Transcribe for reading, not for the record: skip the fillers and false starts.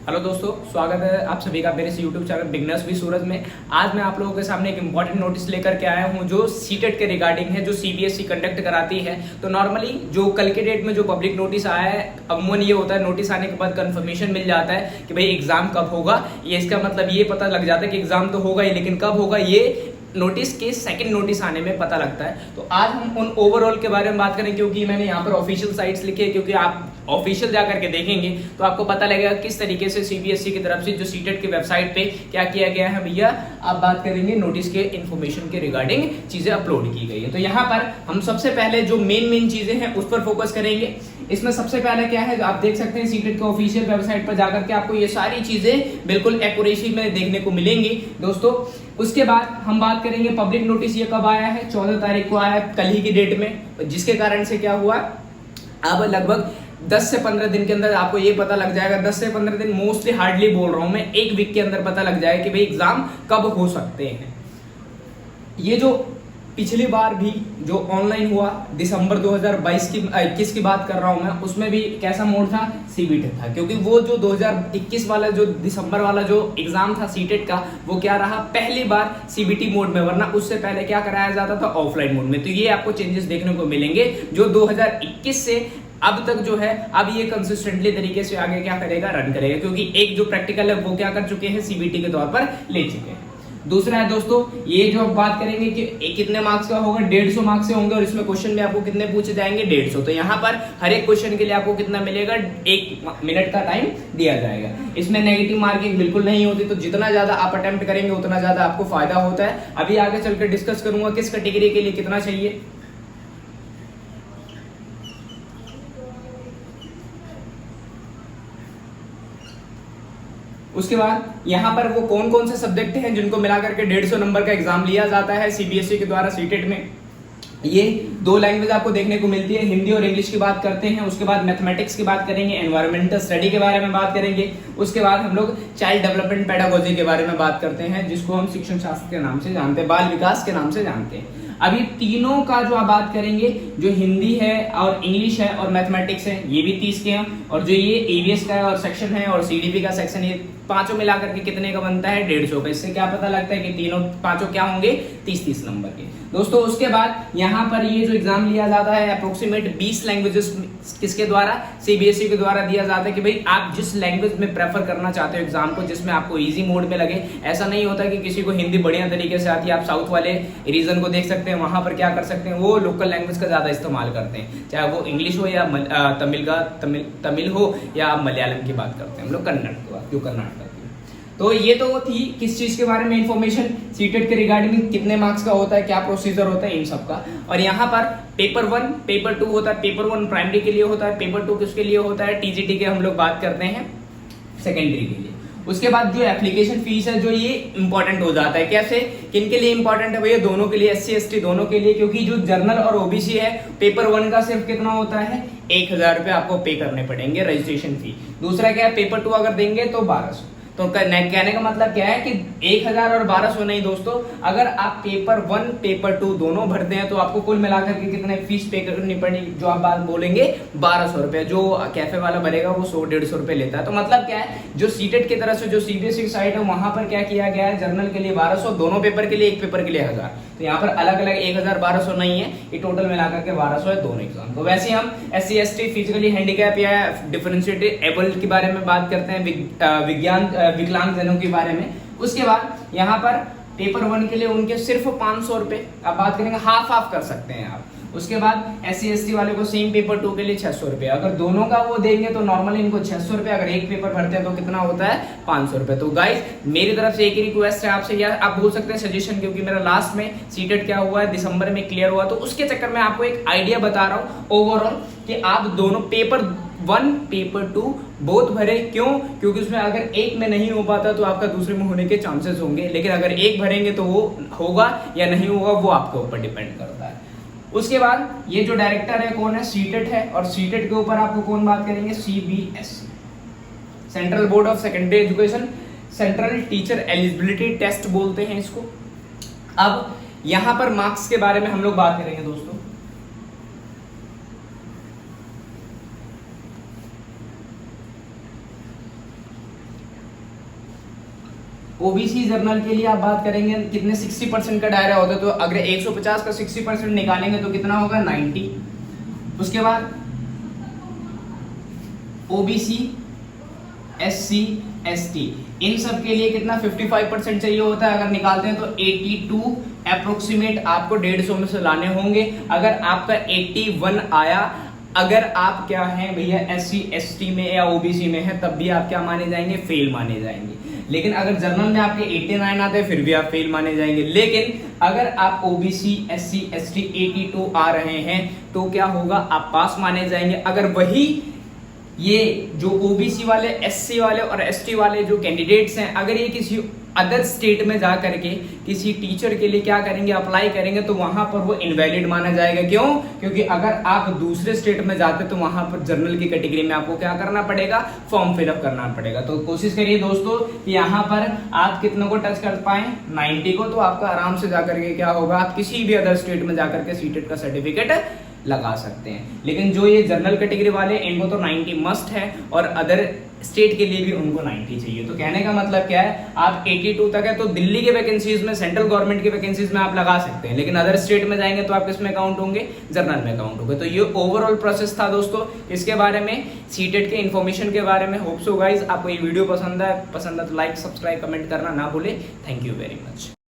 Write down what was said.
Hello दोस्तों, स्वागत है आप सभी का मेरे यूट्यूब चैनल बिगनर्स भी सूरज में। आज मैं आप लोगों के सामने एक इंपॉर्टेंट नोटिस लेकर के आया हूं जो सीटेट के रिगार्डिंग है, जो सीबीएसई कंडक्ट कराती है। तो नॉर्मली जो कल के डेट में जो पब्लिक नोटिस आया है, अमूमन ये होता है नोटिस आने के बाद कंफर्मेशन मिल जाता है कि भाई एग्जाम कब होगा। ये इसका मतलब ये पता लग जाता है कि एग्जाम तो होगा ही, लेकिन कब होगा ये नोटिस के सेकंड नोटिस आने में पता लगता है। तो आज हम उन ओवरऑल के बारे में बात करें, क्योंकि मैंने यहाँ पर ऑफिशियल साइट्स लिखे हैं, क्योंकि आप ऑफिशियल जाकर के देखेंगे तो आपको पता लगेगा किस तरीके से सीबीएसई की तरफ से जो सीटेट की वेबसाइट पे क्या किया गया है। भैया आप बात करेंगे नोटिस के इन्फॉर्मेशन के रिगार्डिंग चीजें अपलोड की गई है। तो यहाँ पर हम सबसे पहले जो मेन चीजें हैं उस पर फोकस करेंगे। इसमें सबसे पहले क्या है, आप देख सकते हैं सीटेट के ऑफिशियल वेबसाइट पर जाकर के आपको ये सारी चीजें बिल्कुल एक्यूरेसी में देखने को मिलेंगी दोस्तों। उसके बाद हम बात करेंगे पब्लिक नोटिस ये कब आया है, 14 तारीख को आया है, कल ही की डेट में, जिसके कारण से क्या हुआ, अब लगभग 10 से 15 दिन के अंदर आपको ये पता लग जाएगा। 10 से 15 दिन मोस्टली हार्डली बोल रहा हूं मैं, एक वीक के अंदर पता लग जाएगा कि भाई एग्जाम कब हो सकते हैं। ये जो पिछली बार भी जो ऑनलाइन हुआ दिसंबर 2021 की बात कर रहा हूं मैं, उसमें भी कैसा मोड था, सीबीटेट था, क्योंकि वो जो 2021 वाला जो दिसंबर वाला जो एग्जाम था सीटेट का, वो क्या रहा, पहली बार सीबीटी मोड में, वरना उससे पहले क्या कराया जाता था, ऑफलाइन मोड में। तो ये आपको चेंजेस देखने को मिलेंगे जो 2021 से अब तक जो है, अब ये कंसिस्टेंटली तरीके से आगे क्या करेगा, रन करेगा, क्योंकि एक जो प्रैक्टिकल है वो क्या कर चुके हैं, सीबीटी के तौर पर ले चुके हैं। दूसरा है दोस्तों, ये जो बात करेंगे कि कितने मार्क्स का होगा, 150 मार्क्स से होंगे, और इसमें क्वेश्चन में आपको कितने पूछे जाएंगे, 150। तो यहाँ पर हर एक क्वेश्चन के लिए आपको कितना मिलेगा, 1 मिनट का टाइम दिया जाएगा। इसमें नेगेटिव मार्किंग बिल्कुल नहीं होती, तो जितना ज्यादा आप अटेम्प्ट करेंगे उतना ज्यादा आपको फायदा होता है। अभी आगे चलकर डिस्कस करूंगा किस कैटेगरी के लिए कितना चाहिए। उसके बाद यहाँ पर वो कौन कौन से सब्जेक्ट हैं जिनको मिलाकर के 150 नंबर का एग्जाम लिया जाता है सीबीएसई के द्वारा सीटेट में। ये 2 लैंग्वेज आपको देखने को मिलती है, हिंदी और इंग्लिश की बात करते हैं। उसके बाद मैथमेटिक्स की बात करेंगे, एनवायरमेंटल स्टडी के बारे में बात करेंगे। उसके बाद हम लोग चाइल्ड डेवलपमेंट पेडागोजी के बारे में बात करते हैं, जिसको हम शिक्षण शास्त्र के नाम से जानते हैं, बाल विकास के नाम से जानते हैं। अभी तीनों का जो आप बात करेंगे, जो हिंदी है और इंग्लिश है और मैथमेटिक्स है, ये भी 30 के हैं, और जो ये ईवीएस का और सेक्शन है और सीडीपी का सेक्शन, ये पांचों मिलाकर के कितने का बनता है, 150 का। इससे क्या पता लगता है कि तीनों पांचों क्या होंगे, 30-30 नंबर के दोस्तों। उसके बाद यहाँ पर ये जो एग्जाम लिया जाता है अप्रोक्सीमेट 20 लैंग्वेजेस किसके द्वारा, सीबीएसई के द्वारा दिया जाता है कि भाई आप जिस लैंग्वेज में प्रेफर करना चाहते हो एग्जाम को, जिसमें आपको इजी मोड में लगे। ऐसा नहीं होता कि किसी को हिंदी बढ़िया तरीके से आती है, आप साउथ वाले रीजन को देख सकते हैं, वहां पर क्या कर सकते हैं, वो लोकल लैंग्वेज का ज्यादा इस्तेमाल करते हैं, चाहे वो इंग्लिश हो या तमिल हो, या आप मलयालम की बात करते हैं, हम लोग कन्नड़ की बात, जो कर्नाटक। तो ये तो वो थी किस चीज के बारे में इंफॉर्मेशन, सीटेट के रिगार्डिंग कितने मार्क्स का होता है, क्या प्रोसीजर होता है इन सब का। और यहाँ पर पेपर 1 पेपर 2 होता है। पेपर 1 प्राइमरी के लिए होता है, पेपर 2 किसके लिए होता है, टीजीटी के हम लोग बात करते हैं, सेकेंडरी के लिए। उसके बाद जो एप्लीकेशन फीस है, जो ये इंपॉर्टेंट हो जाता है। कैसे, किन के लिए इंपॉर्टेंट है भैया, दोनों के लिए, SC ST दोनों के लिए, क्योंकि जो जर्नल और ओबीसी है, पेपर 1 का सिर्फ कितना होता है, 1000 रुपए आपको पे करने पड़ेंगे रजिस्ट्रेशन फी। दूसरा क्या है, पेपर 2 अगर देंगे तो 1200। तो कहने का मतलब क्या है कि 1000 और 1200 नहीं दोस्तों, अगर आप पेपर 1 पेपर 2 दोनों भरते हैं तो आपको कुल मिलाकर के कितने फीस पे करनी पड़ेगी, जो आप बात बोलेंगे 1200 रुपए। जो कैफे वाला भरेगा वो 100-150 रुपए लेता है। तो मतलब क्या है, जो सीटेट की तरफ से जो सीबीएसई साइट है, वहां पर क्या किया गया है, जर्नल के लिए 1200, दोनों पेपर के लिए, एक पेपर के लिए 1000। तो यहाँ पर अलग अलग 1000-1200 नहीं है, ये टोटल मिलाकर के 1200 है दोनों एग्जाम। तो वैसे हम SC ST फिजिकली हैंडीकैप या डिफरेंशिएटेड एबल के बारे में बात करते हैं, विकलांग जनों के बारे में। उसके बाद यहाँ पर पेपर 1 के लिए उनके सिर्फ 500 रुपए, आप बात करेंगे हाफ कर सकते हैं आप। उसके बाद SC ST वाले को सेम पेपर 2 के लिए 600 रुपए, अगर दोनों का वो देंगे तो नॉर्मली इनको 600 रुपए, अगर एक पेपर भरते हैं तो कितना होता है, 500 रुपए। तो गाइस मेरी तरफ से एक ही रिक्वेस्ट है आपसे, या आप बोल सकते हैं सजेशन, क्योंकि मेरा लास्ट में सीटेट क्या हुआ है, दिसंबर में क्लियर हुआ, तो उसके चक्कर में आपको एक आइडिया बता रहा हूँ ओवरऑल, कि आप दोनों पेपर 1 पेपर 2 बोथ भरे। क्यों, क्योंकि उसमें अगर एक में नहीं हो पाता तो आपका दूसरे में होने के चांसेस होंगे, लेकिन अगर एक भरेंगे तो वो होगा या नहीं होगा, वो आपके ऊपर डिपेंड करता है। उसके बाद ये जो डायरेक्टर है कौन है, सीटेट है, और सीटेट के ऊपर आपको कौन बात करेंगे, CBSE, central board of secondary education, central teacher eligibility test बोलते हैं इसको। अब यहां पर मार्क्स के बारे में हम लोग बात करेंगे दोस्तों। ओबीसी जर्नल के लिए आप बात करेंगे कितने 60% का दायरा होता है, तो अगर 150 का 60% निकालेंगे तो कितना होगा 90। उसके बाद ओबीसी, एससी, एसटी, इन सब के लिए कितना 55% चाहिए होता है। अगर निकालते हैं तो 82 अप्रोक्सीमेट आपको 150 में से लाने होंगे। अगर आपका 81 आया, अगर आप क्या हैं भैया एससी एसटी में या ओबीसी में है, तब भी आप क्या माने जाएंगे, फेल माने जाएंगे। लेकिन अगर जर्नल में आपके 89 आते हैं फिर भी आप फेल माने जाएंगे। लेकिन अगर आप ओबीसी, एससी, एसटी 82 आ रहे हैं तो क्या होगा, आप पास माने जाएंगे। अगर वही ये जो ओबीसी वाले, एससी वाले और एसटी वाले जो कैंडिडेट्स हैं, अगर ये किसी अदर स्टेट में जा करके किसी टीचर के लिए क्या करेंगे, अप्लाई करेंगे, तो वहां पर वो इनवैलिड माना जाएगा। क्यों? क्योंकि अगर आप दूसरे स्टेट में जाते तो वहां पर जनरल की कैटेगरी में आपको क्या करना पड़ेगा, फॉर्म फिलअप करना पड़ेगा। तो कोशिश करिए दोस्तों कि यहाँ पर आप कितनों को टच कर पाए, 90 को, तो आपका आराम से जाकर के क्या होगा, आप किसी भी अदर स्टेट में जाकर के सीटेट का सर्टिफिकेट लगा सकते हैं। लेकिन जो ये जनरल कैटेगरी वाले, इनको तो 90 मस्ट है और अदर स्टेट के लिए भी उनको 90 चाहिए। तो कहने का मतलब क्या है, आप 82 तक है तो दिल्ली के वैकेंसीज में, सेंट्रल गवर्नमेंट की वैकेंसीज में आप लगा सकते हैं। लेकिन अदर स्टेट में जाएंगे तो आप किस में काउंट होंगे, जनरल में काउंट होंगे। तो ये ओवरऑल प्रोसेस था दोस्तों इसके बारे में, सीटेट के इन्फॉर्मेशन के बारे में। होप सो गाइज आपको ये वीडियो पसंद है तो लाइक, सब्सक्राइब, कमेंट करना ना भूले। Thank you very much.